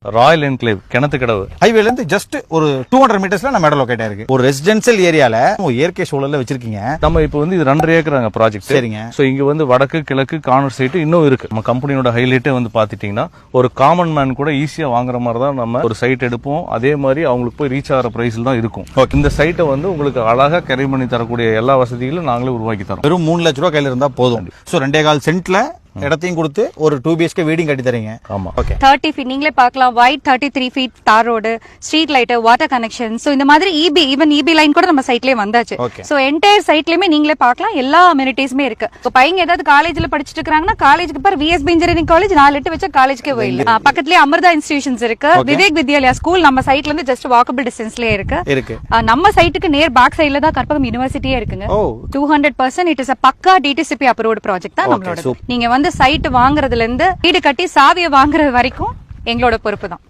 Royal enclave Kinathukadavu ஹைவேல இருந்து just ஒரு 200 மீட்டர்ஸ்ல நம்ம இடம் லொகேட் ஆயிருக்கு. ஒரு ரெசிடென்சியல் ஏரியால இயற்கை சூழல்ல வச்சிருக்கீங்க. நம்ம இப்போ இது 2.5 ஏக்கர் ப்ராஜெக்ட். சரிங்க. சோ இங்க வடக்கு கிழக்கு கார்னர் சைட் இன்னும் இருக்கு. நம்ம கம்பெனியோட ஹைலைட்டே பாத்துட்டீங்கன்னா ஒரு காமன் மேன் கூட ஈஸியா வாங்குற மாதிரி தான் நம்ம ஒரு சைட் எடுப்போம். அதே மாதிரி அவங்களுக்கு போய் ரீச் ஆகிற பிரைஸ்ல தான் இருக்கும். இந்த சைட்டை உங்களுக்கு அழகா கரை பண்ணி தரக்கூடிய எல்லா வசதிகளும் நாங்களே உருவாக்கி தரோம். வெறும் 3 லட்ச ரூபாய் கையில இருந்தா போதும். சோ 2.25 சென்ட்ல இடத்தையும் கொடுத்து ஒரு 2 BHK வீடிங் கட்டி தரீங்க. ஆமா. ஓகே. 30 feet நீங்களே பார்க்கலாம். வைட் 33 feet தார் road, street light, water connection. So இந்த மாதிரி ஈவன் EB லைன் கூட நம்ம சைட்லயே வந்தாச்சு. சோ என்டையர் சைட்லயுமே நீங்களே பார்க்கலாம். எல்லா அமெனிட்டிஸுமே இருக்கு. சோ பையங்க ஏதாவது காலேஜ்ல படிச்சிட்டு இருக்காங்கன்னா காலேஜ்க்கு பேர் VSB இன்ஜினியரிங் காலேஜ் 4 எட்டு வச்ச காலேஜ்க்கே போயிடலாம். பக்கத்துலயே அமிர்தா இன்ஸ்டிடியூஷன்ஸ் இருக்கு. விவேக் வித்யாலயா ஸ்கூல் நம்ம சைட்ல இருந்து ஜஸ்ட் வாக்கபிள் டிஸ்டன்ஸ்லயே இருக்கு. நம்ம சைட்டுக்கு நேர் பேக் சைடுல தான் கற்பகம் யூனிவர்சிட்டியே இருக்குங்க. 200% இட் இஸ் a பக்கா DTCP அப்ரூவ்ட் ப்ராஜெக்ட் தான் நம்மளோட. நீங்க சைட் வாங்குறதுல இருந்து வீடு கட்டி சாவியை வாங்குறது வரைக்கும் எங்களோட பொறுப்பு தான்.